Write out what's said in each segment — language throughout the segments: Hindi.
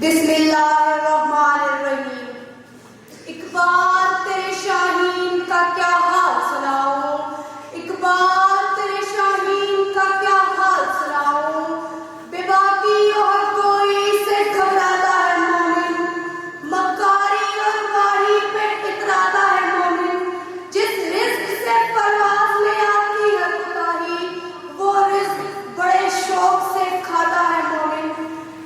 बिस्मिल्लाहिर्रहमानिर्रहीम। इकबाल तेरे शाहीन का क्या हाल सुनाऊं, इकबाल तेरे शाहीन का क्या हाल सुनाऊं। बेबाकी और कोई से घबराता है मोमिन, मक्कारी और वाही पे इतराता है मोमिन। जिस रिस्क से परवाज में आती है कोताही, वो रिस्क बड़े शौक से खाता है मोमिन।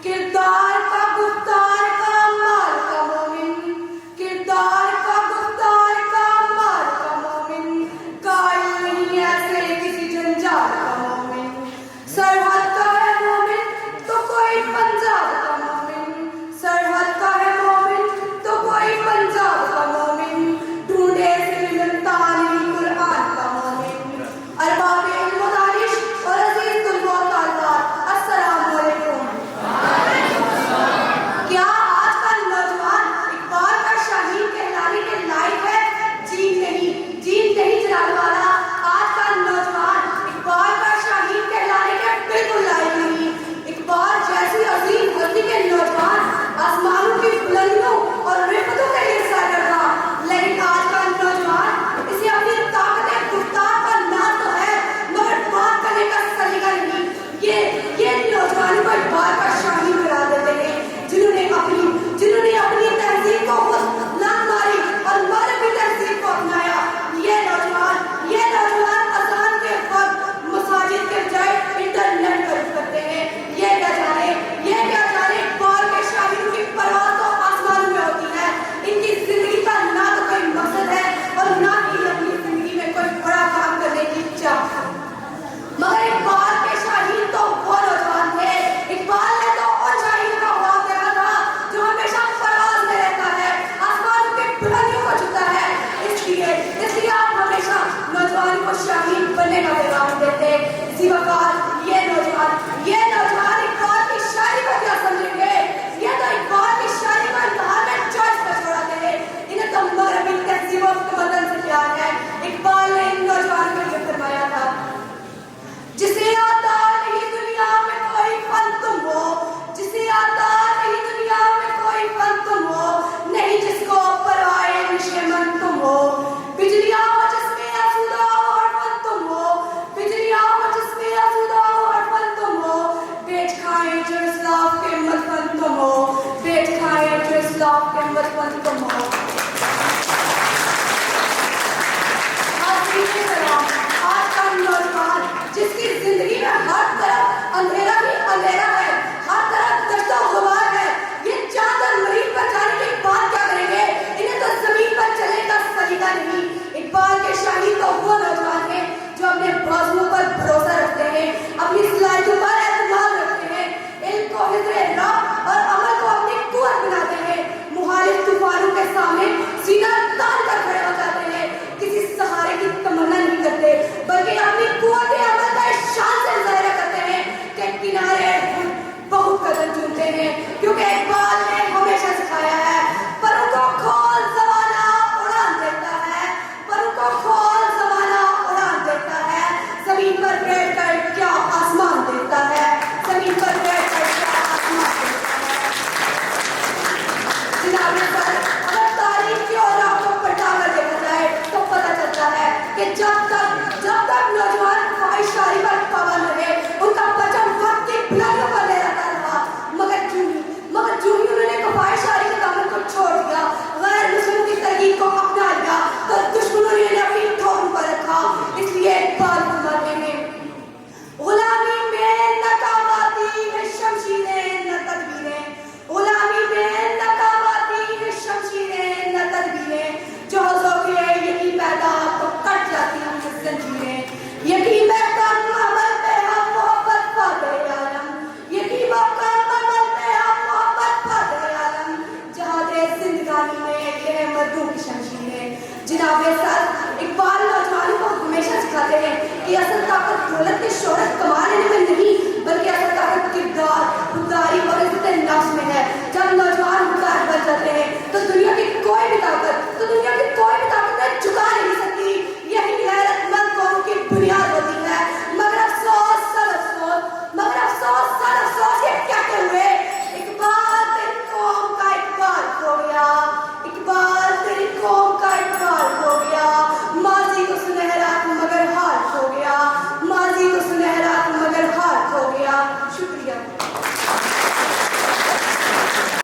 किरदार का गुफ्तार का माल का मोमिन, किरदार का गुफ्तार का माल का मोमिन। कायल नहीं ऐसे किसी जंजाल का मोमिन। सरहद का है मोमिन तो कोई पंजाब का मोमिन, सरहद का है मोमिन तो कोई पंजाब का मोमिन। ढूंढे से मिलता नहीं कुरान का मोमिन। अरबाब इल्म व दानिश और अजीज तुल्बो तालिबात, अस्सलाम वालेकुम। क्या आज का नौजवान इकबाल का शाहीन कहलाने के लायक है? जी नहीं जनाब वाला, आज का नौजवान इकबाल का शाहीन कहलाने के बिल्कुल लायक नहीं। इकबाल जैसी अजीम हस्ती के नौजवान आसमानों की बुलंदियों और रिफ्तों के लिए सरगर्दा, लेकिन आज का नौजवान इसे अपनी ताकत गुफ्तार का नाम तो है मगर बात करने का सलीका नहीं। ये नौजवानों को इकबाल का शाहीन करा देते हैं जिन्होंने अपनी तहजीब को लात मारी और मरहबी तहजीब को अपनाया। ये नौजवान अजान के वक्त मसाजिद के बजाय इंटरनेट पर करते हैं। ये क्या जाने इकबाल के शाहीनों की परवाज़ तो आसमानों में होती है। इनकी जिंदगी का ना तो कोई मकसद है और ना ही अपनी जिंदगी में कोई बड़ा काम करने की चाह। मगर इकबाल के शाहीन तो वो नौजवान थे। इकबाल ने तो उन शाहीन का ख्वाब देखा था जो हमेशा परवाज़ में रहता है, आसमानों की बुलंदियों को छूता है। इसलिए आप हमेशा नौजवान को शाहीन बनने का पैगाम देते। इसी वक़्त ये नौजवान इकबाल की शायरी को क्या समझेंगे? ये तो इकबाल की शायरी को इंतहा में चॉइस पर छोड़ाते हैं। इन्हें तो मरहबी तहजीबों के वतन से प्यार है। इकबाल ने इन नौजवानों को ये फरमाया था, जिसे आता नहीं दुनिया में कोई फन तुम हो, जिसे आता नहीं दुनिया में कोई फन तुम हो, नहीं जिसको परवाए नशेमन तुम हो। बिजलियां हो जिसमें आसूदा हो और फन तुम हो, बिजलियां हो जिसमें आसूदा हो और फन तुम हो। बेच खाए जो इस्लाफ के मदफन तुम हो, बेच खाए जो इस्लाफ के मदफन तुम हो। आज का नौजवान जिसकी जिंदगी में हर तरफ अंधेरा ही अंधेरा है, हर तरफ दश्त और गुबार है, ये चांद और मरीज पर जाने के बाद क्या करेंगे? इन्हें तो जमीन पर चलने का सलीका नहीं। इकबाल के शाहीन तो वो नौजवान हैं जो अपने बाजुओं पर भरोसा रखते हैं, अपनी सलाहियतों पर एतमाद रखते हैं, इल्म को हिज़्र राह और अमल को अपनी कुव्वत बनाते हैं। मुखालिफ तूफानों के सामने सीना तान कर खड़े हो जाते हैं। किसी सहारे की तमन्ना नहीं करते बल्कि अपनी कुव्वत अमल का शान से मुजाहिरा करते हैं कि किनारे बहुत कदम चुनते हैं, क्योंकि इकबाल ने हमेशा सिखाया है, परों को खोल ज़माना उड़ान देता है, परों को खोल ज़माना उड़ान देता है। ज़मीन पर बैठ कर क्या आसमान देता है, ज़मीन पर बैठ कर क्या आसमान देता है। जनाब पर अगर तारीख की और राह को पलटा कर देखा जाए तो पता चलता है कि जब तक नौजवान ख्वाहिशारी पर पाबंद रहे, उनका बचम वक्त की बुलंदियों पर लहराता रहा। मगर जूं ही उन्होंने ख्वाहिशारी के दामन को छोड़ दिया, गैर मुस्लिमों की तरकीब को अपना लिया, तो दुश्मनों ने इन्हें अपनी ठोक पर रखा। इसलिए इकबाल फरमाते हैं, गुलामी में नकाबाती है शमशीरें न तदबीरें, गुलामी में नकाबाती है शमशीरें न तदबीरें। जो ज़ौक़-ए यकीन पैदा तो कट जाती हैं ज़ंजीरें। यकीन महकम अमल पे हम मोहब्बत फाते आलम, यकीन महकम अमल पे हम मोहब्बत फाते आलम। जहादे ज़िंदगानी में ये मर्दों की शमशीरें। जनाबे सर इकबाल नौजवानों को हमेशा सिखाते हैं कि असल ताकत दौलत की शोहरत कमाने में नहीं